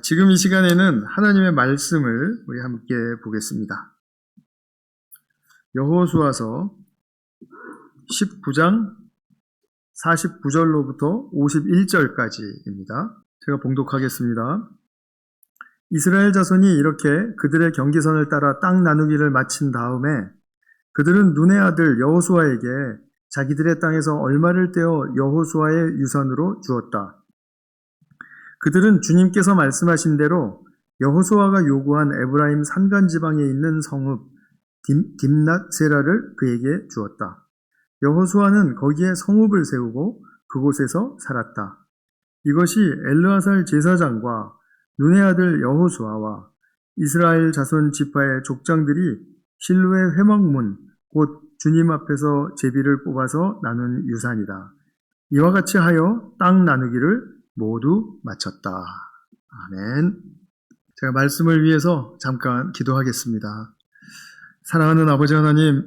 지금 이 시간에는 하나님의 말씀을 우리 함께 보겠습니다. 여호수아서 19장 49절로부터 51절까지입니다. 제가 봉독하겠습니다. 이스라엘 자손이 이렇게 그들의 경계선을 따라 땅 나누기를 마친 다음에 그들은 눈의 아들 여호수아에게 자기들의 땅에서 얼마를 떼어 여호수아의 유산으로 주었다. 그들은 주님께서 말씀하신 대로 여호수아가 요구한 에브라임 산간 지방에 있는 성읍 딥낫세라를 그에게 주었다. 여호수아는 거기에 성읍을 세우고 그곳에서 살았다. 이것이 엘르아살 제사장과 눈의 아들 여호수아와 이스라엘 자손 지파의 족장들이 실로의 회막문 곧 주님 앞에서 제비를 뽑아서 나눈 유산이다. 이와 같이 하여 땅 나누기를 모두 마쳤다. 아멘. 제가 말씀을 위해서 잠깐 기도하겠습니다. 사랑하는 아버지 하나님,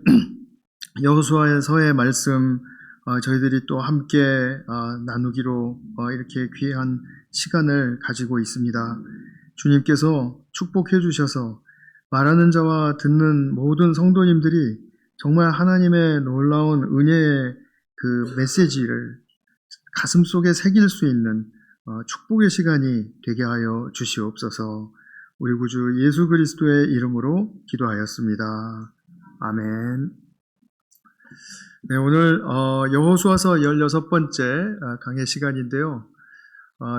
여호수아서의 말씀 저희들이 또 함께 나누기로 이렇게 귀한 시간을 가지고 있습니다. 주님께서 축복해 주셔서 말하는 자와 듣는 모든 성도님들이 정말 하나님의 놀라운 은혜의 그 메시지를 가슴 속에 새길 수 있는 축복의 시간이 되게 하여 주시옵소서. 우리 구주 예수 그리스도의 이름으로 기도하였습니다. 아멘. 네, 오늘 여호수아서 16번째 강의 시간인데요.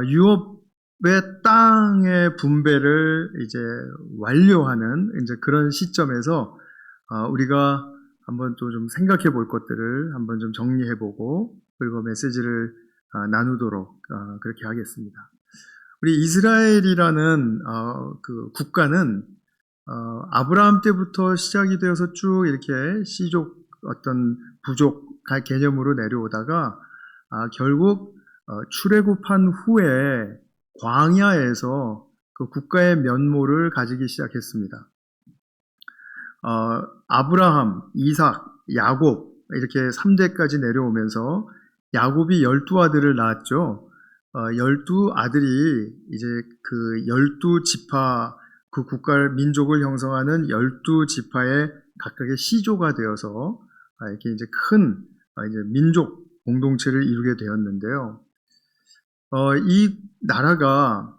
유업의 땅의 분배를 이제 완료하는 이제 그런 시점에서 우리가 한번 또 좀 생각해 볼 것들을 한번 좀 정리해 보고 그리고 메시지를 나누도록 그렇게 하겠습니다. 우리 이스라엘이라는 그 국가는 아브라함 때부터 시작이 되어서 쭉 이렇게 씨족 어떤 부족 개념으로 내려오다가 결국 출애굽한 후에 광야에서 그 국가의 면모를 가지기 시작했습니다. 아브라함, 이삭, 야곱 이렇게 3대까지 내려오면서 야곱이 12아들을 낳았죠. 12아들이 이제 그 12지파 그 국가를 민족을 형성하는 12지파의 각각의 시조가 되어서 이렇게 이제 큰 이제 민족 공동체를 이루게 되었는데요. 이 나라가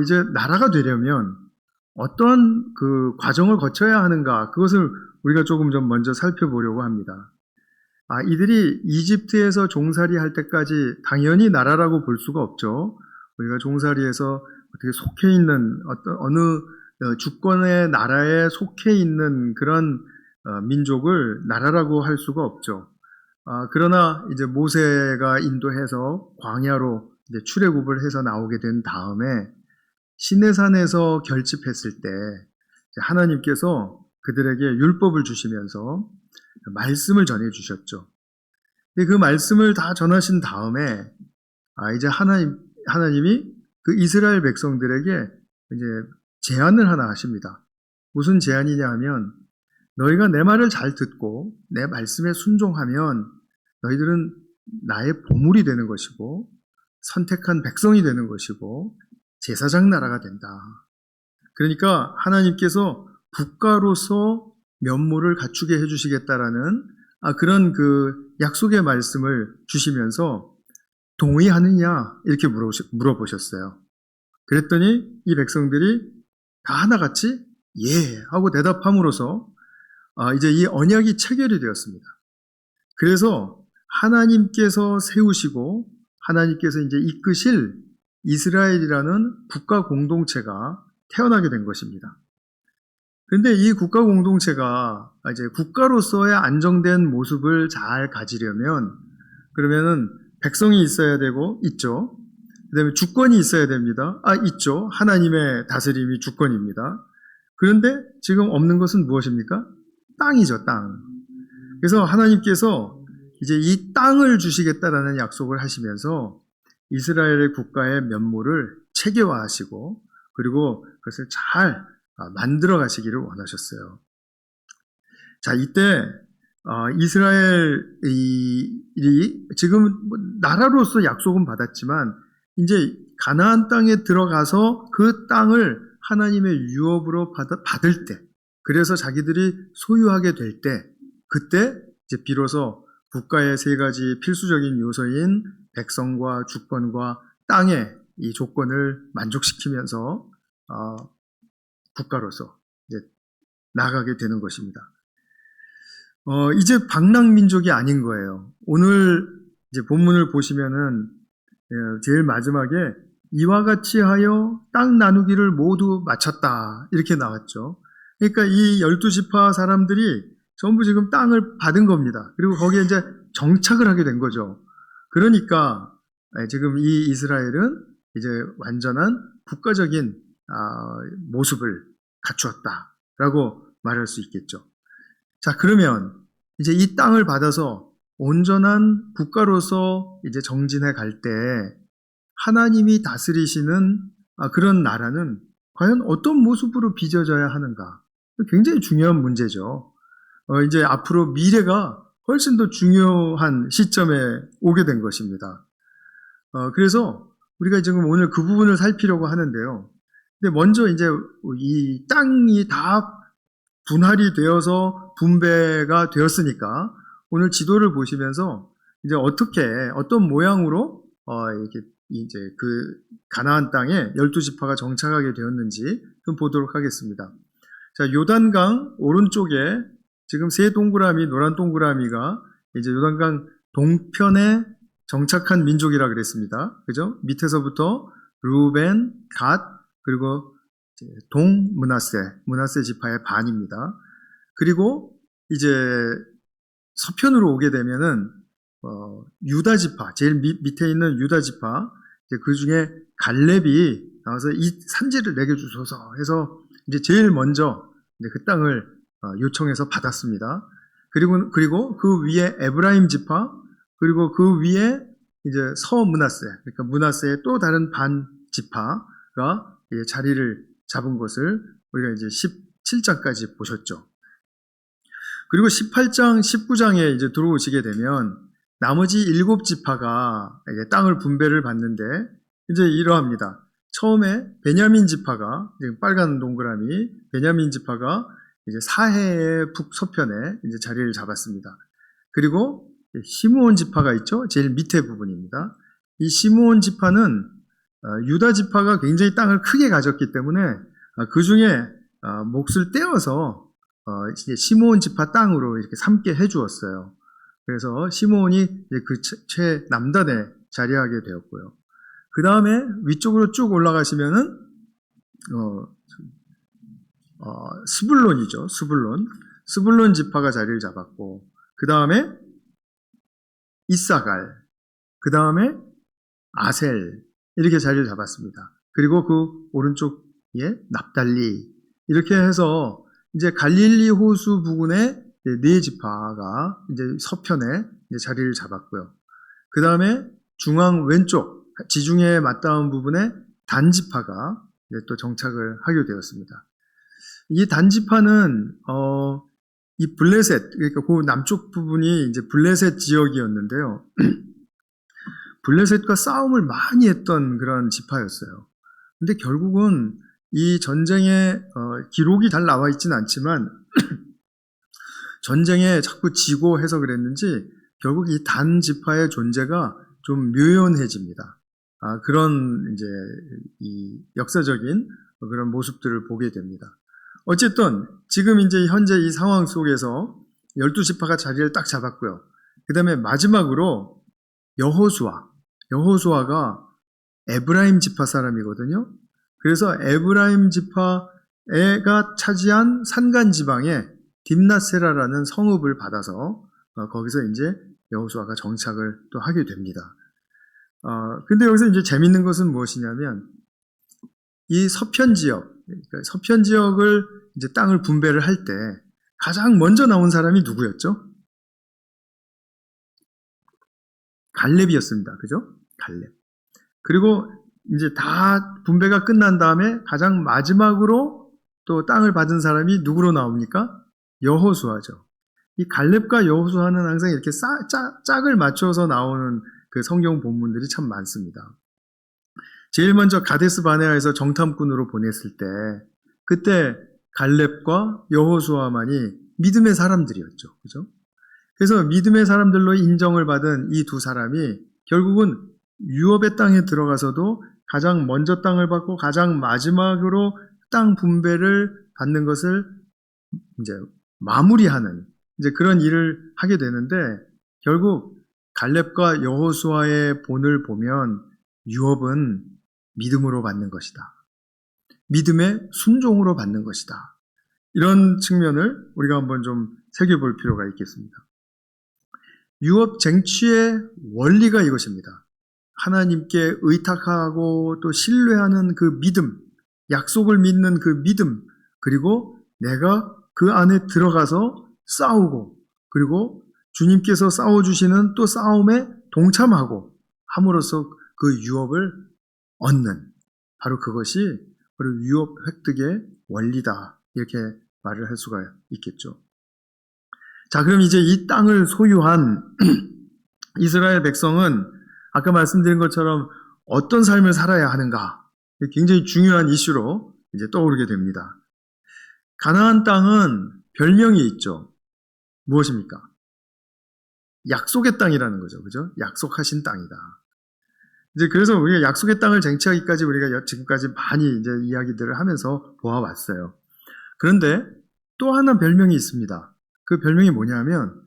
이제 나라가 되려면 어떤 그 과정을 거쳐야 하는가 그것을 우리가 조금 좀 먼저 살펴보려고 합니다. 이들이 이집트에서 종살이 할 때까지 당연히 나라라고 볼 수가 없죠. 우리가 종살이에서 어떻게 속해 있는 어느 주권의 나라에 속해 있는 그런 민족을 나라라고 할 수가 없죠. 그러나 이제 모세가 인도해서 광야로 이제 출애굽을 해서 나오게 된 다음에 시내산에서 결집했을 때 하나님께서 그들에게 율법을 주시면서 말씀을 전해 주셨죠. 근데 그 말씀을 다 전하신 다음에 이제 하나님이 그 이스라엘 백성들에게 이제 제안을 하나 하십니다. 무슨 제안이냐 하면 너희가 내 말을 잘 듣고 내 말씀에 순종하면 너희들은 나의 보물이 되는 것이고 선택한 백성이 되는 것이고 제사장 나라가 된다. 그러니까 하나님께서 국가로서 면모를 갖추게 해주시겠다라는 그런 그 약속의 말씀을 주시면서 동의하느냐 이렇게 물어보셨어요. 그랬더니 이 백성들이 다 하나같이 예 하고 대답함으로써 이제 이 언약이 체결이 되었습니다. 그래서 하나님께서 세우시고 하나님께서 이제 이끄실 이스라엘이라는 국가 공동체가 태어나게 된 것입니다. 그런데 이 국가 공동체가 이제 국가로서의 안정된 모습을 잘 가지려면 그러면은 백성이 있어야 되고 있죠. 그다음에 주권이 있어야 됩니다. 있죠. 하나님의 다스림이 주권입니다. 그런데 지금 없는 것은 무엇입니까? 땅이죠, 땅. 그래서 하나님께서 이제 이 땅을 주시겠다라는 약속을 하시면서 이스라엘의 국가의 면모를 체계화하시고 그리고 그것을 잘 만들어 가시기를 원하셨어요. 자, 이때 이스라엘이 지금 나라로서 약속은 받았지만 이제 가나안 땅에 들어가서 그 땅을 하나님의 유업으로 받을 때, 그래서 자기들이 소유하게 될 때, 그때 이제 비로소 국가의 세 가지 필수적인 요소인 백성과 주권과 땅의 이 조건을 만족시키면서 국가로서 이제 나가게 되는 것입니다. 이제 방랑민족이 아닌 거예요. 오늘 이제 본문을 보시면은 제일 마지막에 이와 같이 하여 땅 나누기를 모두 마쳤다 이렇게 나왔죠. 그러니까 이 12지파 사람들이 전부 지금 땅을 받은 겁니다. 그리고 거기에 이제 정착을 하게 된 거죠. 그러니까 지금 이 이스라엘은 이제 완전한 국가적인 모습을 갖추었다라고 말할 수 있겠죠. 자, 그러면 이제 이 땅을 받아서 온전한 국가로서 이제 정진해 갈 때 하나님이 다스리시는 그런 나라는 과연 어떤 모습으로 빚어져야 하는가? 굉장히 중요한 문제죠. 이제 앞으로 미래가 훨씬 더 중요한 시점에 오게 된 것입니다. 그래서 우리가 지금 오늘 그 부분을 살피려고 하는데요. 근데 먼저 이제 이 땅이 다 분할이 되어서 분배가 되었으니까 오늘 지도를 보시면서 이제 어떤 모양으로 이렇게 이제 그 가나안 땅에 12지파가 정착하게 되었는지 좀 보도록 하겠습니다. 자, 요단강 오른쪽에 지금 세 동그라미, 노란 동그라미가 이제 요단강 동편에 정착한 민족이라 그랬습니다. 그죠? 밑에서부터 루벤, 갓, 그리고 문하세 지파의 반입니다. 그리고 이제 서편으로 오게 되면은 유다 지파, 제일 밑에 있는 유다 지파, 그 중에 갈렙이 나와서 이 산지를 내게 주소서 해서 이제 제일 먼저 이제 그 땅을 요청해서 받았습니다. 그리고 그 위에 에브라임 지파, 그리고 그 위에 이제 서문하세, 그러니까 문하세의 또 다른 반 지파가 자리를 잡은 것을 우리가 이제 17장까지 보셨죠. 그리고 18장, 19장에 이제 들어오시게 되면 나머지 7지파가 땅을 분배를 받는데 이제 이러합니다. 처음에 베냐민 지파가, 빨간 동그라미, 베냐민 지파가 이제 사해의 북서편에 이제 자리를 잡았습니다. 그리고 시므온 지파가 있죠. 제일 밑에 부분입니다. 이 시므온 지파는 유다 지파가 굉장히 땅을 크게 가졌기 때문에 그 중에 몫을 떼어서 이제 시므온 지파 땅으로 이렇게 삼게 해주었어요. 그래서 시므온이 그 최남단에 자리하게 되었고요. 그 다음에 위쪽으로 쭉 올라가시면은 스불론이죠. 스불론 지파가 자리를 잡았고, 그 다음에 이사갈, 그 다음에 아셀 이렇게 자리를 잡았습니다. 그리고 그 오른쪽에 납달리 이렇게 해서 이제 갈릴리 호수 부근에 네 지파가 이제 서편에 이제 자리를 잡았고요. 그 다음에 중앙 왼쪽 지중해에 맞닿은 부분에 단 지파가 또 정착을 하게 되었습니다. 이 단 지파는 이 블레셋, 그러니까 그 남쪽 부분이 이제 블레셋 지역이었는데요. 블레셋과 싸움을 많이 했던 그런 지파였어요. 근데 결국은 이 전쟁에 기록이 잘 나와 있지는 않지만 전쟁에 자꾸 지고 해서 그랬는지 결국 이 단 지파의 존재가 좀 묘연해집니다. 그런 이제 이 역사적인 그런 모습들을 보게 됩니다. 어쨌든 지금 이제 현재 이 상황 속에서 12지파가 자리를 딱 잡았고요. 그 다음에 마지막으로 여호수아가 에브라임 지파 사람이거든요. 그래서 에브라임 지파가 차지한 산간 지방에 딥낫세라라는 성읍을 받아서 거기서 이제 여호수아가 정착을 또 하게 됩니다. 근데 여기서 이제 재밌는 것은 무엇이냐면 이 서편 지역을 이제 땅을 분배를 할 때 가장 먼저 나온 사람이 누구였죠? 갈렙이었습니다. 그죠? 갈렙. 그리고 이제 다 분배가 끝난 다음에 가장 마지막으로 또 땅을 받은 사람이 누구로 나옵니까? 여호수아죠. 이 갈렙과 여호수아는 항상 이렇게 짝을 맞춰서 나오는 그 성경 본문들이 참 많습니다. 제일 먼저 가데스 바네아에서 정탐꾼으로 보냈을 때 그때 갈렙과 여호수아만이 믿음의 사람들이었죠. 그죠? 그래서 믿음의 사람들로 인정을 받은 이 두 사람이 결국은 유업의 땅에 들어가서도 가장 먼저 땅을 받고 가장 마지막으로 땅 분배를 받는 것을 이제 마무리하는 이제 그런 일을 하게 되는데 결국 갈렙과 여호수아의 본을 보면 유업은 믿음으로 받는 것이다. 믿음의 순종으로 받는 것이다. 이런 측면을 우리가 한번 좀 새겨볼 필요가 있겠습니다. 유업 쟁취의 원리가 이것입니다. 하나님께 의탁하고 또 신뢰하는 그 믿음, 약속을 믿는 그 믿음, 그리고 내가 그 안에 들어가서 싸우고 그리고 주님께서 싸워주시는 또 싸움에 동참하고 함으로써 그 유업을 얻는 바로 그것이 바로 유업 획득의 원리다. 이렇게 말을 할 수가 있겠죠. 자, 그럼 이제 이 땅을 소유한 이스라엘 백성은 아까 말씀드린 것처럼 어떤 삶을 살아야 하는가? 굉장히 중요한 이슈로 이제 떠오르게 됩니다. 가나안 땅은 별명이 있죠. 무엇입니까? 약속의 땅이라는 거죠. 그죠? 약속하신 땅이다. 이제 그래서 우리가 약속의 땅을 쟁취하기까지 우리가 지금까지 많이 이제 이야기들을 하면서 보아왔어요. 그런데 또 하나 별명이 있습니다. 그 별명이 뭐냐면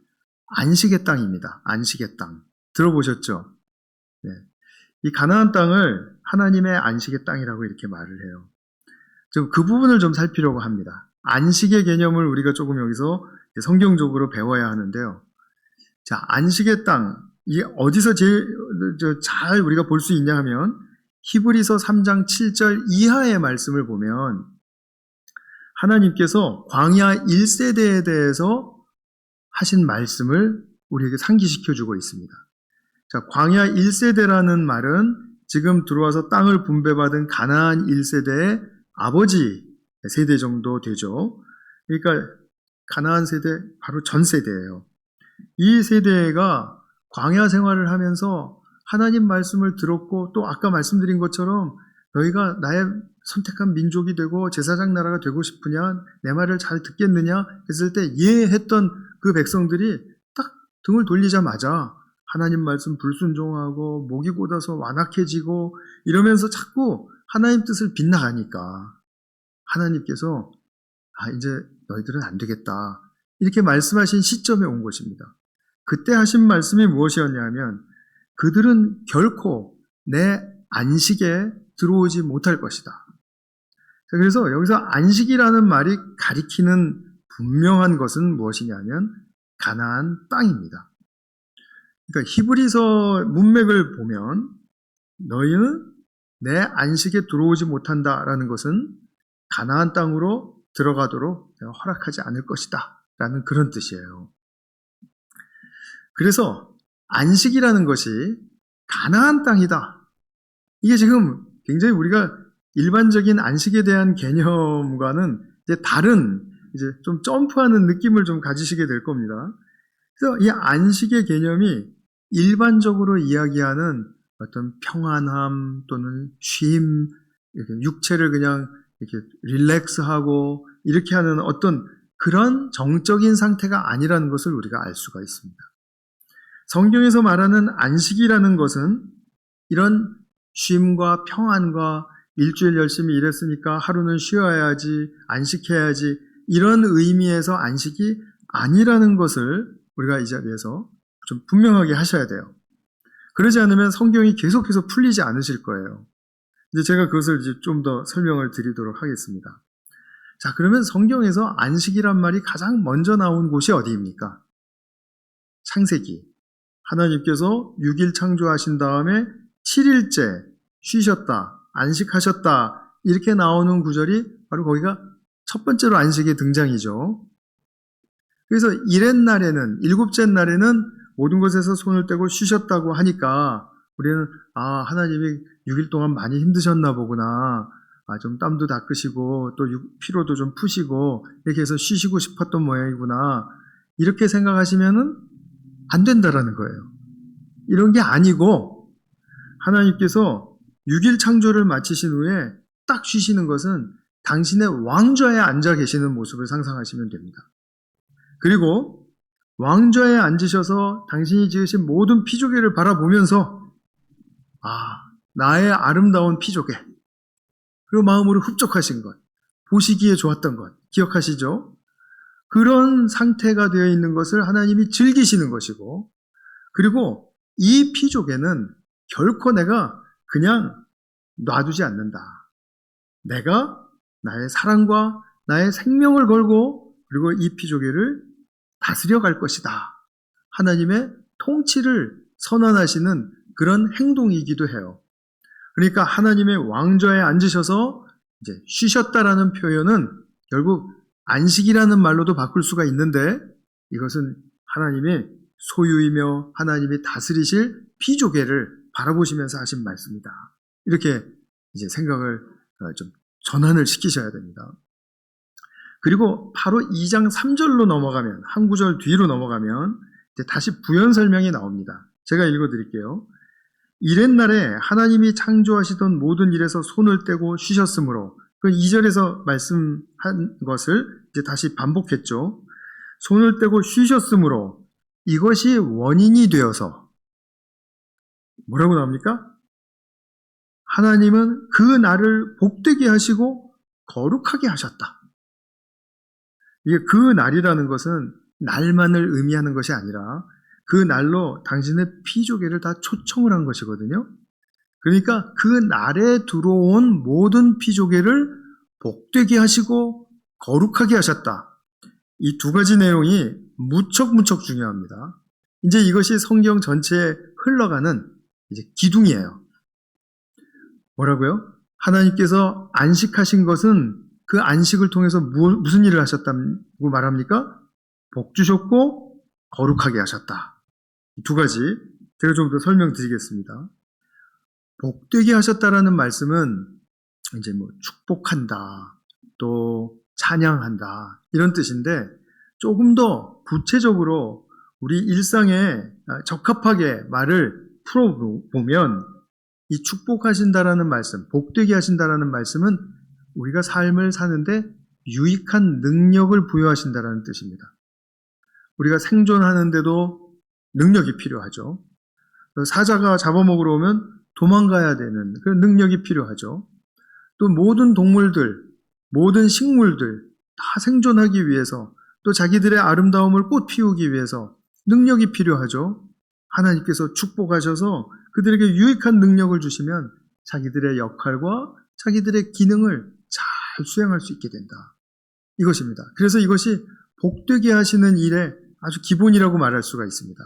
안식의 땅입니다. 안식의 땅. 들어보셨죠? 네. 이 가나안 땅을 하나님의 안식의 땅이라고 이렇게 말을 해요. 좀 그 부분을 좀 살피려고 합니다. 안식의 개념을 우리가 조금 여기서 성경적으로 배워야 하는데요. 자, 안식의 땅, 이게 어디서 제일 잘 우리가 볼 수 있냐 하면 히브리서 3장 7절 이하의 말씀을 보면 하나님께서 광야 1세대에 대해서 하신 말씀을 우리에게 상기시켜주고 있습니다. 자, 광야 1세대라는 말은 지금 들어와서 땅을 분배받은 가나안 1세대의 아버지 세대 정도 되죠. 그러니까 가나안 세대, 바로 전 세대예요. 이 세대가 광야 생활을 하면서 하나님 말씀을 들었고 또 아까 말씀드린 것처럼 너희가 나의 선택한 민족이 되고 제사장 나라가 되고 싶으냐, 내 말을 잘 듣겠느냐 했을 때 예 했던 그 백성들이 딱 등을 돌리자마자 하나님 말씀 불순종하고 목이 곧아서 완악해지고 이러면서 자꾸 하나님 뜻을 빗나가니까 하나님께서 이제 너희들은 안 되겠다 이렇게 말씀하신 시점에 온 것입니다. 그때 하신 말씀이 무엇이었냐면 그들은 결코 내 안식에 들어오지 못할 것이다. 그래서 여기서 안식이라는 말이 가리키는 분명한 것은 무엇이냐면 가나안 땅입니다. 그러니까 히브리서 문맥을 보면 너희는 내 안식에 들어오지 못한다라는 것은 가나안 땅으로 들어가도록 내가 허락하지 않을 것이다 라는 그런 뜻이에요. 그래서 안식이라는 것이 가나안 땅이다. 이게 지금 굉장히 우리가 일반적인 안식에 대한 개념과는 이제 다른 이제 좀 점프하는 느낌을 좀 가지시게 될 겁니다. 그래서 이 안식의 개념이 일반적으로 이야기하는 어떤 평안함 또는 쉼, 이렇게 육체를 그냥 이렇게 릴렉스하고 이렇게 하는 어떤 그런 정적인 상태가 아니라는 것을 우리가 알 수가 있습니다. 성경에서 말하는 안식이라는 것은 이런 쉼과 평안과 일주일 열심히 일했으니까 하루는 쉬어야지, 안식해야지 이런 의미에서 안식이 아니라는 것을 우리가 이 자리에서 좀 분명하게 하셔야 돼요. 그러지 않으면 성경이 계속해서 풀리지 않으실 거예요. 이제 제가 그것을 이제 좀 더 설명을 드리도록 하겠습니다. 자, 그러면 성경에서 안식이란 말이 가장 먼저 나온 곳이 어디입니까? 창세기. 하나님께서 6일 창조하신 다음에 7일째 쉬셨다, 안식하셨다 이렇게 나오는 구절이 바로 거기가 첫 번째로 안식의 등장이죠. 그래서 일흔날에는, 일곱째 날에는 모든 것에서 손을 떼고 쉬셨다고 하니까 우리는 하나님이 6일 동안 많이 힘드셨나 보구나. 좀 땀도 닦으시고 또 피로도 좀 푸시고 이렇게 해서 쉬시고 싶었던 모양이구나. 이렇게 생각하시면은 안 된다라는 거예요. 이런 게 아니고 하나님께서 6일 창조를 마치신 후에 딱 쉬시는 것은 당신의 왕좌에 앉아 계시는 모습을 상상하시면 됩니다. 그리고 왕좌에 앉으셔서 당신이 지으신 모든 피조개를 바라보면서 나의 아름다운 피조개, 그리고 마음으로 흡족하신 것, 보시기에 좋았던 것 기억하시죠? 그런 상태가 되어 있는 것을 하나님이 즐기시는 것이고, 그리고 이 피조개는 결코 내가 그냥 놔두지 않는다. 내가 나의 사랑과 나의 생명을 걸고 그리고 이 피조개를 다스려 갈 것이다. 하나님의 통치를 선언하시는 그런 행동이기도 해요. 그러니까 하나님의 왕좌에 앉으셔서 이제 쉬셨다라는 표현은 결국 안식이라는 말로도 바꿀 수가 있는데, 이것은 하나님의 소유이며 하나님이 다스리실 피조개를 바라보시면서 하신 말씀이다. 이렇게 이제 생각을 좀 전환을 시키셔야 됩니다. 그리고 바로 2장 3절로 넘어가면, 한 구절 뒤로 넘어가면 이제 다시 부연 설명이 나옵니다. 제가 읽어드릴게요. 이렛날에 하나님이 창조하시던 모든 일에서 손을 떼고 쉬셨으므로, 그 2절에서 말씀한 것을 이제 다시 반복했죠. 손을 떼고 쉬셨으므로 이것이 원인이 되어서 뭐라고 나옵니까? 하나님은 그 날을 복되게 하시고 거룩하게 하셨다. 이게 그 날이라는 것은 날만을 의미하는 것이 아니라 그 날로 당신의 피조개를 다 초청을 한 것이거든요. 그러니까 그 날에 들어온 모든 피조개를 복되게 하시고 거룩하게 하셨다. 이 두 가지 내용이 무척 중요합니다. 이제 이것이 성경 전체에 흘러가는 이제 기둥이에요. 뭐라고요? 하나님께서 안식하신 것은 그 안식을 통해서 무슨 일을 하셨다고 말합니까? 복 주셨고 거룩하게 하셨다. 이 두 가지 제가 좀 더 설명드리겠습니다. 복되게 하셨다라는 말씀은 이제 축복한다, 또 찬양한다, 이런 뜻인데, 조금 더 구체적으로 우리 일상에 적합하게 말을 풀어보면, 이 축복하신다라는 말씀, 복되게 하신다라는 말씀은 우리가 삶을 사는데 유익한 능력을 부여하신다라는 뜻입니다. 우리가 생존하는데도 능력이 필요하죠. 사자가 잡아먹으러 오면 도망가야 되는 그런 능력이 필요하죠. 또 모든 동물들, 모든 식물들 다 생존하기 위해서, 또 자기들의 아름다움을 꽃 피우기 위해서 능력이 필요하죠. 하나님께서 축복하셔서 그들에게 유익한 능력을 주시면 자기들의 역할과 자기들의 기능을 잘 수행할 수 있게 된다. 이것입니다. 그래서 이것이 복되게 하시는 일의 아주 기본이라고 말할 수가 있습니다.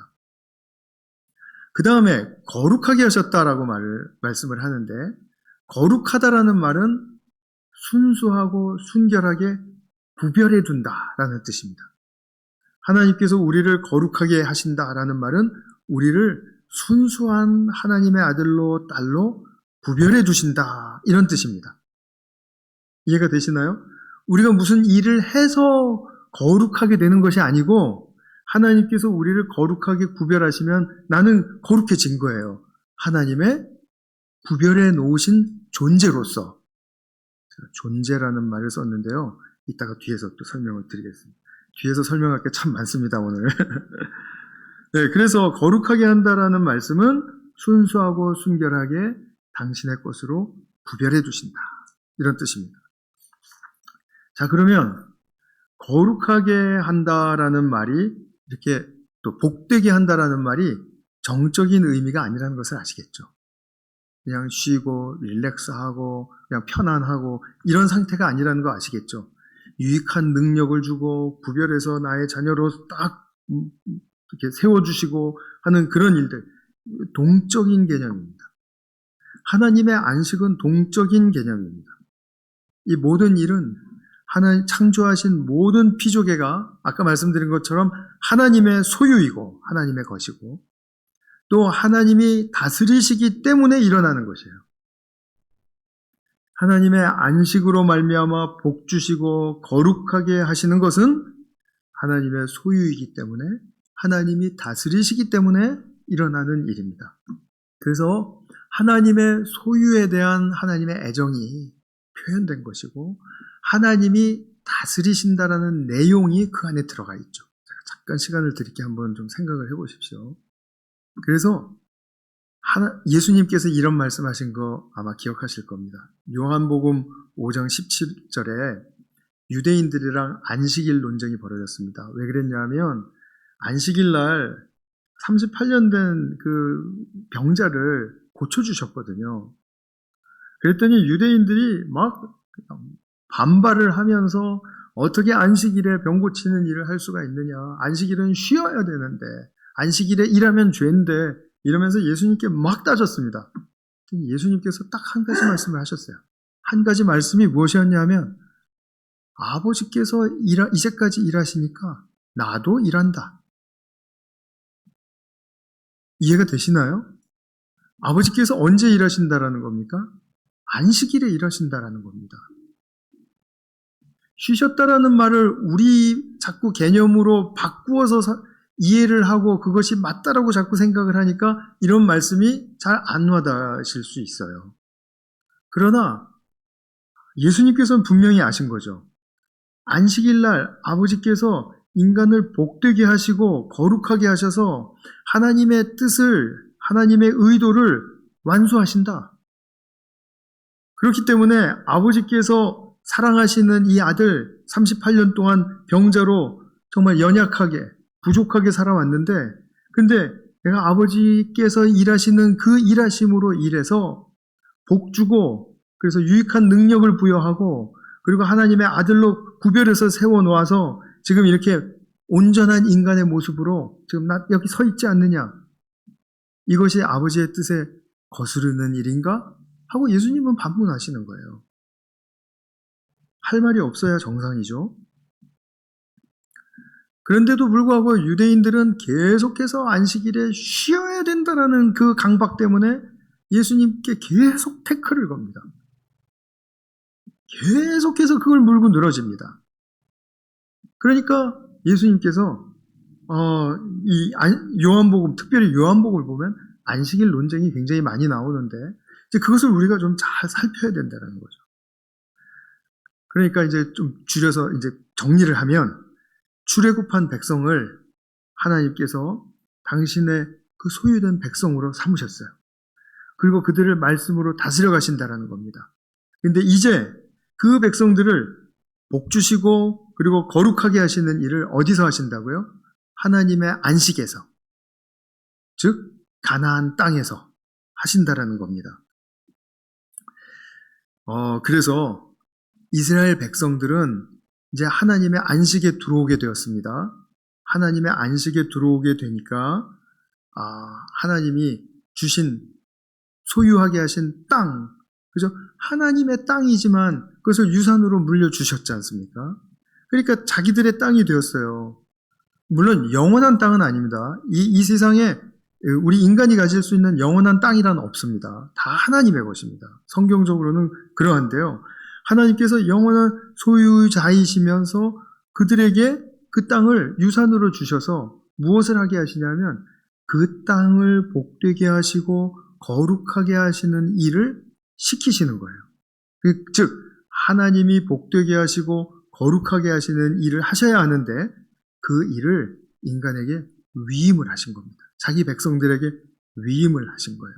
그 다음에 거룩하게 하셨다라고 말씀을 하는데, 거룩하다라는 말은 순수하고 순결하게 구별해 둔다라는 뜻입니다. 하나님께서 우리를 거룩하게 하신다라는 말은 우리를 순수한 하나님의 아들로 딸로 구별해 두신다, 이런 뜻입니다. 이해가 되시나요? 우리가 무슨 일을 해서 거룩하게 되는 것이 아니고, 하나님께서 우리를 거룩하게 구별하시면 나는 거룩해진 거예요. 하나님의 구별해 놓으신 존재로서. 존재라는 말을 썼는데요, 이따가 뒤에서 또 설명을 드리겠습니다. 뒤에서 설명할 게 참 많습니다, 오늘. 네, 그래서 거룩하게 한다라는 말씀은 순수하고 순결하게 당신의 것으로 구별해 두신다, 이런 뜻입니다. 자, 그러면 거룩하게 한다라는 말이, 이렇게 또 복되게 한다라는 말이 정적인 의미가 아니라는 것을 아시겠죠? 그냥 쉬고 릴렉스하고 그냥 편안하고 이런 상태가 아니라는 거 아시겠죠? 유익한 능력을 주고 구별해서 나의 자녀로 딱 이렇게 세워주시고 하는 그런 일들, 동적인 개념입니다. 하나님의 안식은 동적인 개념입니다. 이 모든 일은 하나님 창조하신 모든 피조개가 아까 말씀드린 것처럼 하나님의 소유이고 하나님의 것이고, 또 하나님이 다스리시기 때문에 일어나는 것이에요. 하나님의 안식으로 말미암아 복 주시고 거룩하게 하시는 것은 하나님의 소유이기 때문에, 하나님이 다스리시기 때문에 일어나는 일입니다. 그래서 하나님의 소유에 대한 하나님의 애정이 표현된 것이고 하나님이 다스리신다라는 내용이 그 안에 들어가 있죠. 잠깐 시간을 드릴게 한번 좀 생각을 해보십시오. 그래서 예수님께서 이런 말씀하신 거 아마 기억하실 겁니다. 요한복음 5장 17절에 유대인들이랑 안식일 논쟁이 벌어졌습니다. 왜 그랬냐면 안식일 날 38년 된 그 병자를 고쳐주셨거든요. 그랬더니 유대인들이 막 반발을 하면서 어떻게 안식일에 병 고치는 일을 할 수가 있느냐. 안식일은 쉬어야 되는데 안식일에 일하면 죄인데 이러면서 예수님께 막 따졌습니다. 예수님께서 딱 한 가지 말씀을 하셨어요. 한 가지 말씀이 무엇이었냐면 아버지께서 이제까지 일하시니까 나도 일한다. 이해가 되시나요? 아버지께서 언제 일하신다라는 겁니까? 안식일에 일하신다라는 겁니다. 쉬셨다라는 말을 우리 자꾸 개념으로 바꾸어서 이해를 하고 그것이 맞다라고 자꾸 생각을 하니까 이런 말씀이 잘 안 와닿으실 수 있어요. 그러나 예수님께서는 분명히 아신 거죠. 안식일 날 아버지께서 인간을 복되게 하시고 거룩하게 하셔서 하나님의 뜻을, 하나님의 의도를 완수하신다. 그렇기 때문에 아버지께서 사랑하시는 이 아들 38년 동안 병자로 정말 연약하게, 부족하게 살아왔는데 근데 내가 아버지께서 일하시는 그 일하심으로 일해서 복 주고 그래서 유익한 능력을 부여하고 그리고 하나님의 아들로 구별해서 세워놓아서 지금 이렇게 온전한 인간의 모습으로 지금 나 여기 서 있지 않느냐. 이것이 아버지의 뜻에 거스르는 일인가? 하고 예수님은 반문하시는 거예요. 할 말이 없어야 정상이죠. 그런데도 불구하고 유대인들은 계속해서 안식일에 쉬어야 된다라는 그 강박 때문에 예수님께 계속 태클을 겁니다. 계속해서 그걸 물고 늘어집니다. 그러니까 예수님께서 요한복음, 특별히 요한복음을 보면 안식일 논쟁이 굉장히 많이 나오는데 이제 그것을 우리가 좀 잘 살펴야 된다는 거죠. 그러니까 이제 좀 줄여서 이제 정리를 하면 출애굽한 백성을 하나님께서 당신의 그 소유된 백성으로 삼으셨어요. 그리고 그들을 말씀으로 다스려 가신다라는 겁니다. 근데 이제 그 백성들을 복 주시고 그리고 거룩하게 하시는 일을 어디서 하신다고요? 하나님의 안식에서, 즉 가나안 땅에서 하신다라는 겁니다. 그래서 이스라엘 백성들은 이제 하나님의 안식에 들어오게 되었습니다. 하나님의 안식에 들어오게 되니까 하나님이 주신 소유하게 하신 땅, 그죠? 하나님의 땅이지만 그것을 유산으로 물려주셨지 않습니까? 그러니까 자기들의 땅이 되었어요. 물론 영원한 땅은 아닙니다. 이 세상에 우리 인간이 가질 수 있는 영원한 땅이란 없습니다. 다 하나님의 것입니다. 성경적으로는 그러한데요. 하나님께서 영원한 소유자이시면서 그들에게 그 땅을 유산으로 주셔서 무엇을 하게 하시냐면 그 땅을 복되게 하시고 거룩하게 하시는 일을 시키시는 거예요. 즉 하나님이 복되게 하시고 거룩하게 하시는 일을 하셔야 하는데 그 일을 인간에게 위임을 하신 겁니다. 자기 백성들에게 위임을 하신 거예요.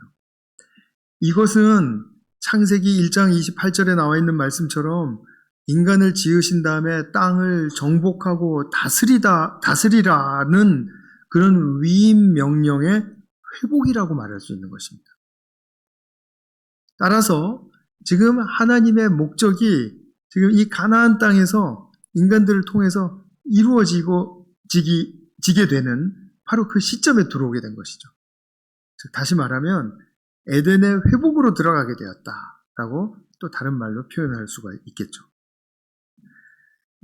이것은 창세기 1장 28절에 나와 있는 말씀처럼 인간을 지으신 다음에 땅을 정복하고 다스리라는 그런 위임 명령의 회복이라고 말할 수 있는 것입니다. 따라서 지금 하나님의 목적이 지금 이 가나안 땅에서 인간들을 통해서 이루어지게 되는 바로 그 시점에 들어오게 된 것이죠. 즉 다시 말하면 에덴의 회복으로 들어가게 되었다라고 또 다른 말로 표현할 수가 있겠죠.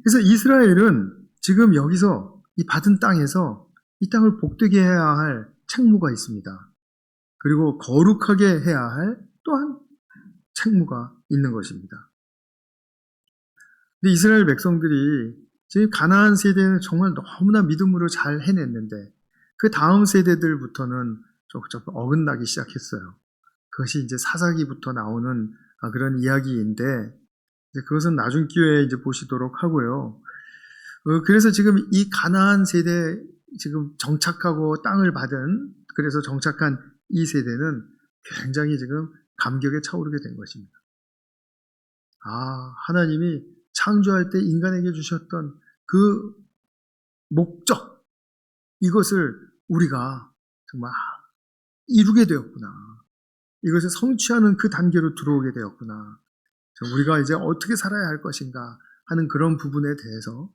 그래서 이스라엘은 지금 여기서 이 받은 땅에서 이 땅을 복되게 해야 할 책무가 있습니다. 그리고 거룩하게 해야 할 또한 책무가 있는 것입니다. 근데 이스라엘 백성들이 지금 가나안 세대는 정말 너무나 믿음으로 잘 해냈는데 그 다음 세대들부터는 조금 어긋나기 시작했어요. 그것이 이제 사사기부터 나오는 그런 이야기인데, 이제 그것은 나중 기회에 이제 보시도록 하고요. 그래서 지금 이 가나안 세대 지금 정착하고 땅을 받은, 그래서 정착한 이 세대는 굉장히 지금 감격에 차오르게 된 것입니다. 하나님이 창조할 때 인간에게 주셨던 그 목적, 이것을 우리가 정말 이루게 되었구나. 이것을 성취하는 그 단계로 들어오게 되었구나. 우리가 이제 어떻게 살아야 할 것인가 하는 그런 부분에 대해서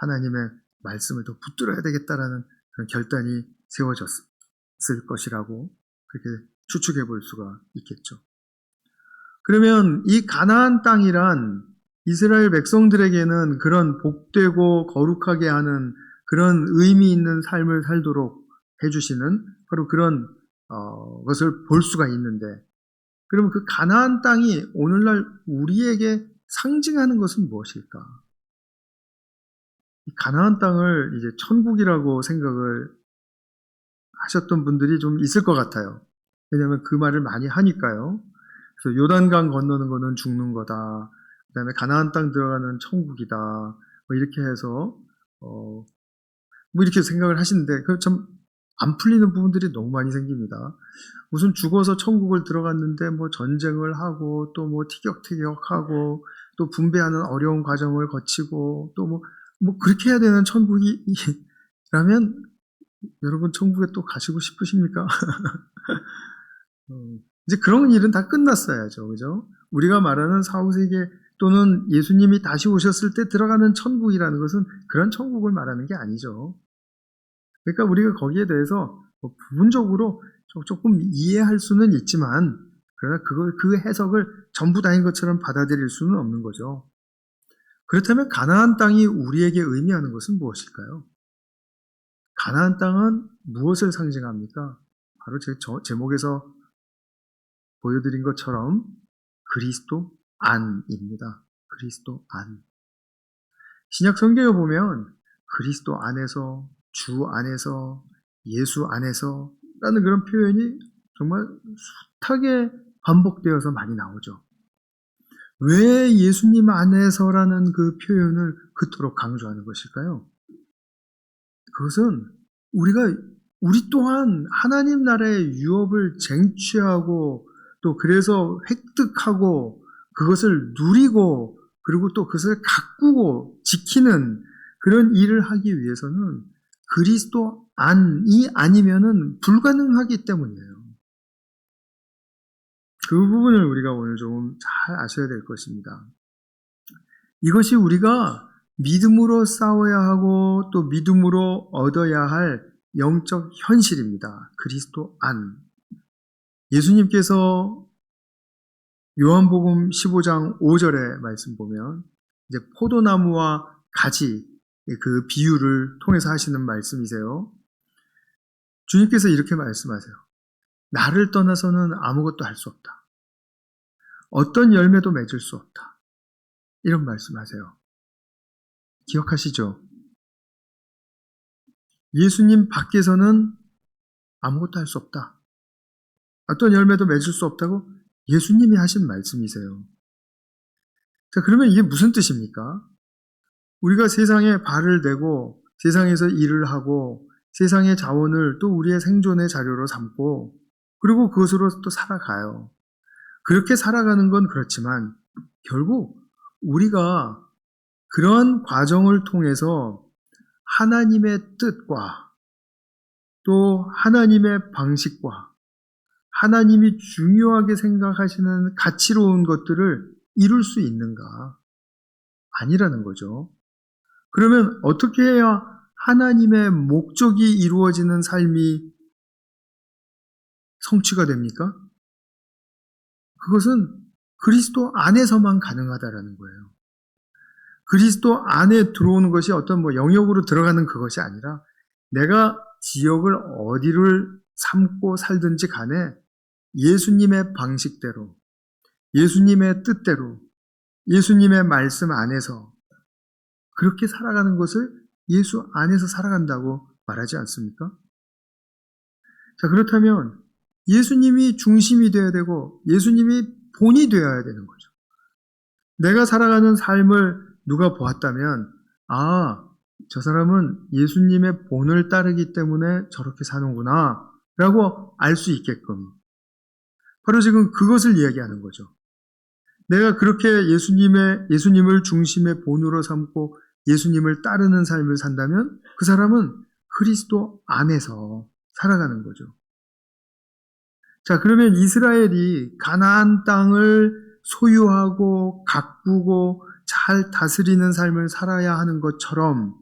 하나님의 말씀을 더 붙들어야 되겠다라는 그런 결단이 세워졌을 것이라고 그렇게 추측해 볼 수가 있겠죠. 그러면 이 가나안 땅이란 이스라엘 백성들에게는 그런 복되고 거룩하게 하는 그런 의미 있는 삶을 살도록 해주시는 바로 그런 것을 볼 수가 있는데, 그러면 그 가나안 땅이 오늘날 우리에게 상징하는 것은 무엇일까? 가나안 땅을 이제 천국이라고 생각을 하셨던 분들이 좀 있을 것 같아요. 왜냐하면 그 말을 많이 하니까요. 그래서 요단강 건너는 거는 죽는 거다. 그 다음에 가나안 땅 들어가는 천국이다. 뭐 이렇게 해서 뭐 이렇게 생각을 하시는데 그 참 안 풀리는 부분들이 너무 많이 생깁니다. 무슨 죽어서 천국을 들어갔는데 뭐 전쟁을 하고 또 뭐 티격태격하고 또 분배하는 어려운 과정을 거치고 또 뭐 그렇게 해야 되는 천국이라면 여러분 천국에 또 가시고 싶으십니까? 이제 그런 일은 다 끝났어야죠. 그죠? 우리가 말하는 사후세계 또는 예수님이 다시 오셨을 때 들어가는 천국이라는 것은 그런 천국을 말하는 게 아니죠. 그러니까 우리가 거기에 대해서 부분적으로 조금 이해할 수는 있지만, 그러나 그 해석을 전부 다인 것처럼 받아들일 수는 없는 거죠. 그렇다면 가나안 땅이 우리에게 의미하는 것은 무엇일까요? 가나안 땅은 무엇을 상징합니까? 바로 제 제목에서 보여드린 것처럼 그리스도 안입니다. 그리스도 안. 신약 성경에 보면 그리스도 안에서, 주 안에서, 예수 안에서 라는 그런 표현이 정말 숱하게 반복되어서 많이 나오죠. 왜 예수님 안에서라는 그 표현을 그토록 강조하는 것일까요? 그것은 우리 또한 하나님 나라의 유업을 쟁취하고 또 그래서 획득하고 그것을 누리고 그리고 또 그것을 가꾸고 지키는 그런 일을 하기 위해서는 그리스도 안이 아니면은 불가능하기 때문이에요. 그 부분을 우리가 오늘 좀 잘 아셔야 될 것입니다. 이것이 우리가 믿음으로 싸워야 하고 또 믿음으로 얻어야 할 영적 현실입니다. 그리스도 안. 예수님께서 요한복음 15장 5절의 말씀 보면 이제 포도나무와 가지 그 비유를 통해서 하시는 말씀이세요. 주님께서 이렇게 말씀하세요. 나를 떠나서는 아무것도 할 수 없다. 어떤 열매도 맺을 수 없다. 이런 말씀하세요. 기억하시죠? 예수님 밖에서는 아무것도 할 수 없다. 어떤 열매도 맺을 수 없다고 예수님이 하신 말씀이세요. 자, 그러면 이게 무슨 뜻입니까? 우리가 세상에 발을 대고 세상에서 일을 하고 세상의 자원을 또 우리의 생존의 자료로 삼고 그리고 그것으로 또 살아가요. 그렇게 살아가는 건 그렇지만 결국 우리가 그러한 과정을 통해서 하나님의 뜻과 또 하나님의 방식과 하나님이 중요하게 생각하시는 가치로운 것들을 이룰 수 있는가? 아니라는 거죠. 그러면 어떻게 해야 하나님의 목적이 이루어지는 삶이 성취가 됩니까? 그것은 그리스도 안에서만 가능하다라는 거예요. 그리스도 안에 들어오는 것이 어떤 영역으로 들어가는 그것이 아니라 내가 지역을 어디를 삼고 살든지 간에 예수님의 방식대로, 예수님의 뜻대로, 예수님의 말씀 안에서 그렇게 살아가는 것을 예수 안에서 살아간다고 말하지 않습니까? 자, 그렇다면 예수님이 중심이 되어야 되고 예수님이 본이 되어야 되는 거죠. 내가 살아가는 삶을 누가 보았다면 저 사람은 예수님의 본을 따르기 때문에 저렇게 사는구나 라고 알 수 있게끔 바로 지금 그것을 이야기하는 거죠. 내가 그렇게 예수님을 중심의 본으로 삼고 예수님을 따르는 삶을 산다면 그 사람은 그리스도 안에서 살아가는 거죠. 자, 그러면 이스라엘이 가나안 땅을 소유하고 가꾸고 잘 다스리는 삶을 살아야 하는 것처럼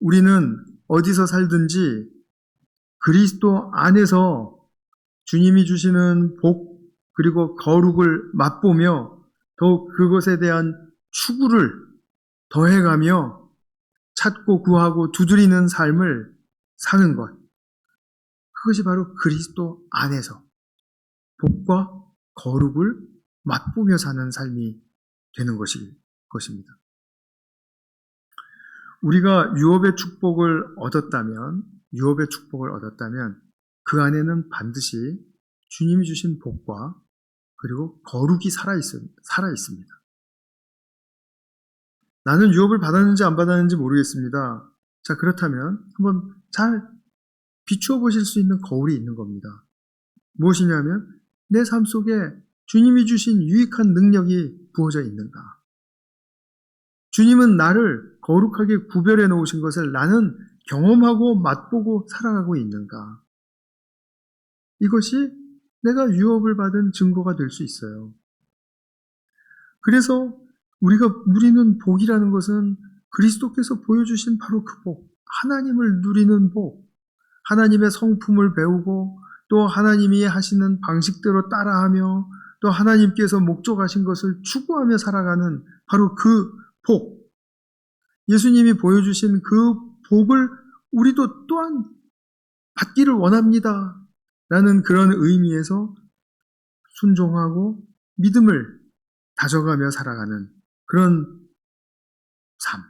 우리는 어디서 살든지 그리스도 안에서 주님이 주시는 복 그리고 거룩을 맛보며 더욱 그것에 대한 추구를 더해가며 찾고 구하고 두드리는 삶을 사는 것. 그것이 바로 그리스도 안에서 복과 거룩을 맛보며 사는 삶이 되는 것입니다. 우리가 유업의 축복을 얻었다면 그 안에는 반드시 주님이 주신 복과 그리고 거룩이 살아 있습니다. 나는 유업을 받았는지 안 받았는지 모르겠습니다. 자, 그렇다면 한번 잘 비추어 보실 수 있는 거울이 있는 겁니다. 무엇이냐면 내 삶 속에 주님이 주신 유익한 능력이 부어져 있는가? 주님은 나를 거룩하게 구별해 놓으신 것을 나는 경험하고 맛보고 살아가고 있는가? 이것이 내가 유업을 받은 증거가 될 수 있어요. 그래서 우리가 누리는 복이라는 것은 그리스도께서 보여주신 바로 그 복, 하나님을 누리는 복, 하나님의 성품을 배우고 또 하나님이 하시는 방식대로 따라하며 또 하나님께서 목적하신 것을 추구하며 살아가는 바로 그 복, 예수님이 보여주신 그 복을 우리도 또한 받기를 원합니다. 라는 그런 의미에서 순종하고 믿음을 다져가며 살아가는 그런 삶.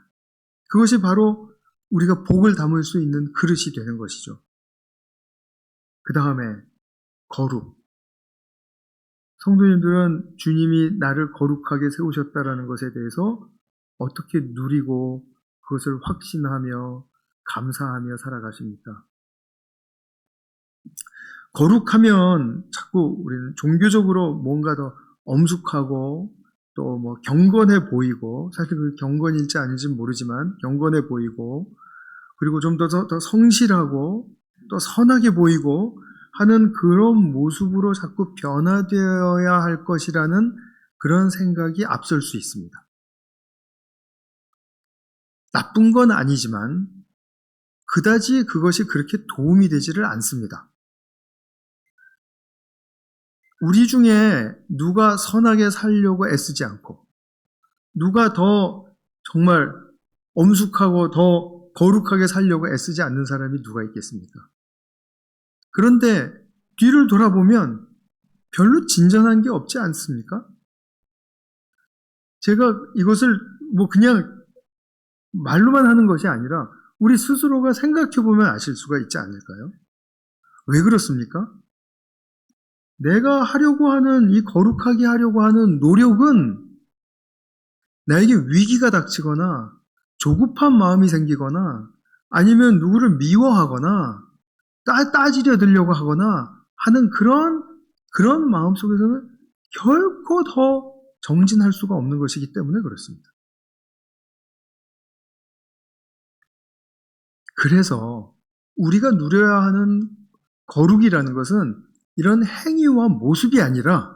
그것이 바로 우리가 복을 담을 수 있는 그릇이 되는 것이죠. 그 다음에 거룩. 성도님들은 주님이 나를 거룩하게 세우셨다라는 것에 대해서 어떻게 누리고 그것을 확신하며 감사하며 살아가십니까? 거룩하면 자꾸 우리는 종교적으로 뭔가 더 엄숙하고 또 뭐 경건해 보이고, 사실 그 경건일지 아닌지 모르지만 경건해 보이고, 그리고 좀 더 성실하고 또 선하게 보이고 하는 그런 모습으로 자꾸 변화되어야 할 것이라는 그런 생각이 앞설 수 있습니다. 나쁜 건 아니지만 그다지 그것이 그렇게 도움이 되지를 않습니다. 우리 중에 누가 선하게 살려고 애쓰지 않고 누가 더 정말 엄숙하고 더 거룩하게 살려고 애쓰지 않는 사람이 누가 있겠습니까? 그런데 뒤를 돌아보면 별로 진전한 게 없지 않습니까? 제가 이것을 뭐 그냥 말로만 하는 것이 아니라 우리 스스로가 생각해보면 아실 수가 있지 않을까요? 왜 그렇습니까? 내가 하려고 하는 이 거룩하게 하려고 하는 노력은 나에게 위기가 닥치거나 조급한 마음이 생기거나 아니면 누구를 미워하거나 따지려 들려고 하거나 하는 그런 마음 속에서는 결코 더 정진할 수가 없는 것이기 때문에 그렇습니다. 그래서 우리가 누려야 하는 거룩이라는 것은 이런 행위와 모습이 아니라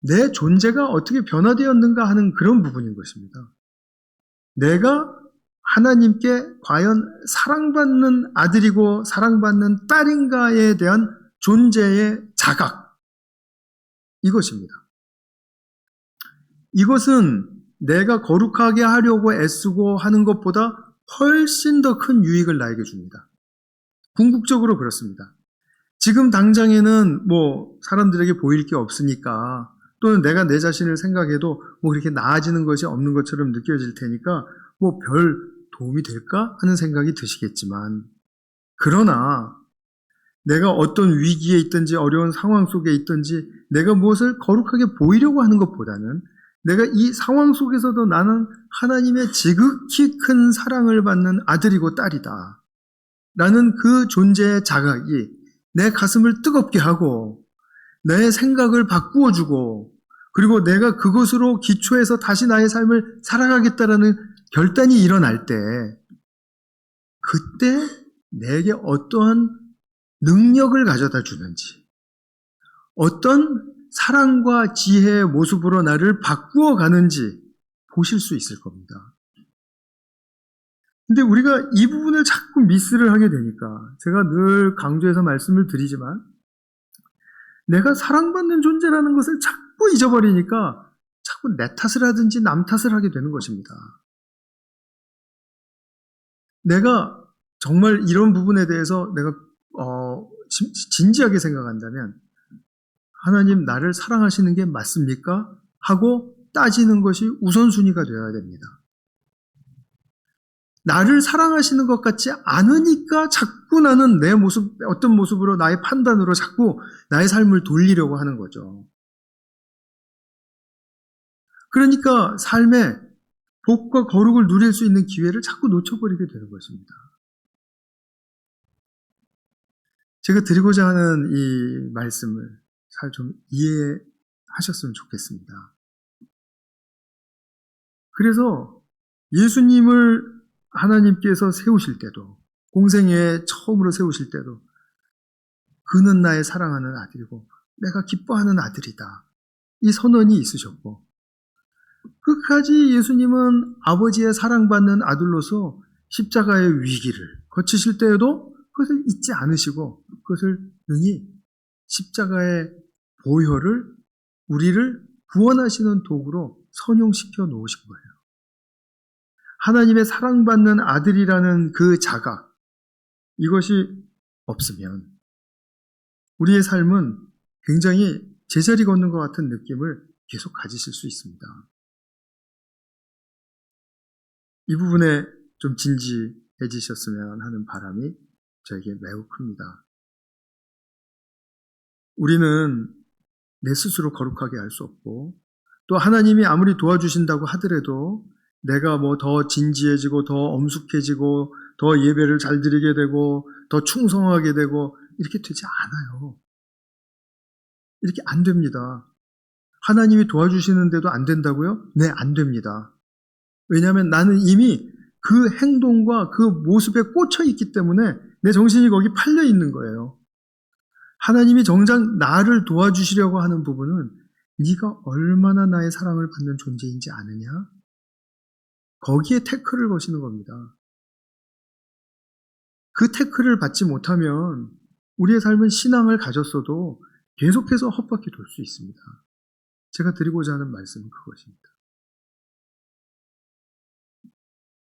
내 존재가 어떻게 변화되었는가 하는 그런 부분인 것입니다. 내가 하나님께 과연 사랑받는 아들이고 사랑받는 딸인가에 대한 존재의 자각, 이것입니다. 이것은 내가 거룩하게 하려고 애쓰고 하는 것보다 훨씬 더 큰 유익을 나에게 줍니다. 궁극적으로 그렇습니다. 지금 당장에는 뭐 사람들에게 보일 게 없으니까 또는 내가 내 자신을 생각해도 뭐 그렇게 나아지는 것이 없는 것처럼 느껴질 테니까 뭐 별 도움이 될까 하는 생각이 드시겠지만, 그러나 내가 어떤 위기에 있든지 어려운 상황 속에 있든지 내가 무엇을 거룩하게 보이려고 하는 것보다는 내가 이 상황 속에서도 나는 하나님의 지극히 큰 사랑을 받는 아들이고 딸이다 라는 그 존재의 자각이 내 가슴을 뜨겁게 하고 내 생각을 바꾸어 주고 그리고 내가 그것으로 기초해서 다시 나의 삶을 살아가겠다라는 결단이 일어날 때 그때 내게 어떠한 능력을 가져다 주는지 어떤 사랑과 지혜의 모습으로 나를 바꾸어 가는지 보실 수 있을 겁니다. 근데 우리가 이 부분을 자꾸 미스를 하게 되니까 제가 늘 강조해서 말씀을 드리지만 내가 사랑받는 존재라는 것을 자꾸 잊어버리니까 자꾸 내 탓을 하든지 남 탓을 하게 되는 것입니다. 내가 정말 이런 부분에 대해서 내가 진지하게 생각한다면 하나님 나를 사랑하시는 게 맞습니까? 하고 따지는 것이 우선순위가 되어야 됩니다. 나를 사랑하시는 것 같지 않으니까 자꾸 나는 내 모습, 어떤 모습으로 나의 판단으로 자꾸 나의 삶을 돌리려고 하는 거죠. 그러니까 삶에 복과 거룩을 누릴 수 있는 기회를 자꾸 놓쳐버리게 되는 것입니다. 제가 드리고자 하는 이 말씀을 잘 좀 이해하셨으면 좋겠습니다. 그래서 예수님을 하나님께서 세우실 때도 공생에 처음으로 세우실 때도 그는 나의 사랑하는 아들이고 내가 기뻐하는 아들이다. 이 선언이 있으셨고 끝까지 예수님은 아버지의 사랑받는 아들로서 십자가의 위기를 거치실 때에도 그것을 잊지 않으시고 그것을 능히 십자가의 보혈을 우리를 구원하시는 도구로 선용시켜 놓으신 거예요. 하나님의 사랑받는 아들이라는 그 자각, 이것이 없으면 우리의 삶은 굉장히 제자리 걷는 것 같은 느낌을 계속 가지실 수 있습니다. 이 부분에 좀 진지해지셨으면 하는 바람이 저에게 매우 큽니다. 우리는 내 스스로 거룩하게 할 수 없고 또 하나님이 아무리 도와주신다고 하더라도 내가 뭐 더 진지해지고 더 엄숙해지고 더 예배를 잘 드리게 되고 더 충성하게 되고 이렇게 되지 않아요. 이렇게 안 됩니다. 하나님이 도와주시는데도 안 된다고요? 네, 안 됩니다. 왜냐하면 나는 이미 그 행동과 그 모습에 꽂혀 있기 때문에 내 정신이 거기 팔려 있는 거예요. 하나님이 정작 나를 도와주시려고 하는 부분은 네가 얼마나 나의 사랑을 받는 존재인지 아느냐? 거기에 태클을 거시는 겁니다. 그 태클을 받지 못하면 우리의 삶은 신앙을 가졌어도 계속해서 헛바퀴 돌 수 있습니다. 제가 드리고자 하는 말씀은 그것입니다.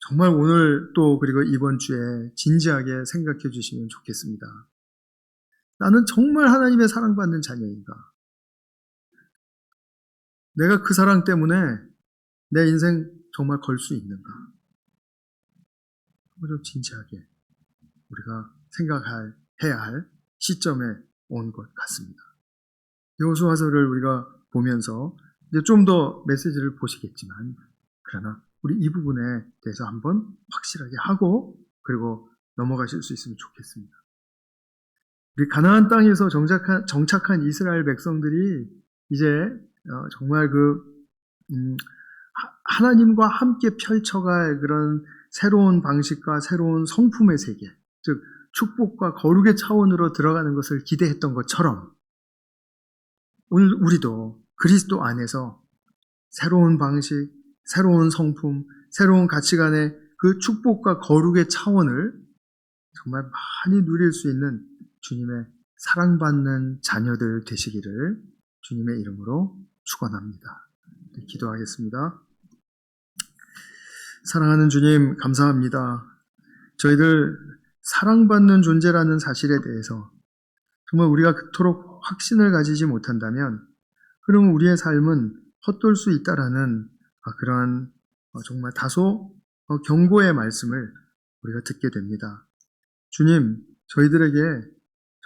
정말 오늘 또 그리고 이번 주에 진지하게 생각해 주시면 좋겠습니다. 나는 정말 하나님의 사랑받는 자녀인가? 내가 그 사랑 때문에 내 인생 정말 걸 수 있는가? 좀 진지하게 우리가 해야 할 시점에 온 것 같습니다. 여호수아서를 우리가 보면서 이제 좀 더 메시지를 보시겠지만 그러나 우리 이 부분에 대해서 한번 확실하게 하고 그리고 넘어가실 수 있으면 좋겠습니다. 우리 가나안 땅에서 정착한 이스라엘 백성들이 이제 정말 하나님과 함께 펼쳐갈 그런 새로운 방식과 새로운 성품의 세계, 즉 축복과 거룩의 차원으로 들어가는 것을 기대했던 것처럼 오늘 우리도 그리스도 안에서 새로운 방식, 새로운 성품, 새로운 가치관의 그 축복과 거룩의 차원을 정말 많이 누릴 수 있는 주님의 사랑받는 자녀들 되시기를 주님의 이름으로 축원합니다. 기도하겠습니다. 사랑하는 주님, 감사합니다. 저희들 사랑받는 존재라는 사실에 대해서 정말 우리가 그토록 확신을 가지지 못한다면 그러면 우리의 삶은 헛돌 수 있다라는 그러한 정말 다소 경고의 말씀을 우리가 듣게 됩니다. 주님, 저희들에게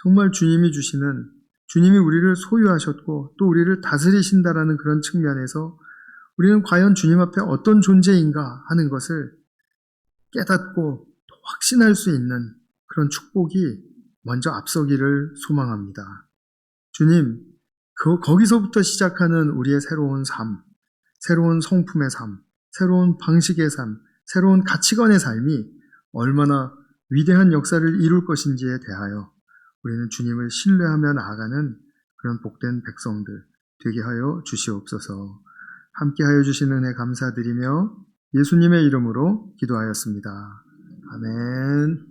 정말 주님이 주시는, 주님이 우리를 소유하셨고 또 우리를 다스리신다라는 그런 측면에서 우리는 과연 주님 앞에 어떤 존재인가 하는 것을 깨닫고 확신할 수 있는 그런 축복이 먼저 앞서기를 소망합니다. 주님, 거기서부터 시작하는 우리의 새로운 삶, 새로운 성품의 삶, 새로운 방식의 삶, 새로운 가치관의 삶이 얼마나 위대한 역사를 이룰 것인지에 대하여 우리는 주님을 신뢰하며 나아가는 그런 복된 백성들 되게 하여 주시옵소서. 함께하여 주신 은혜 감사드리며 예수님의 이름으로 기도하였습니다. 아멘.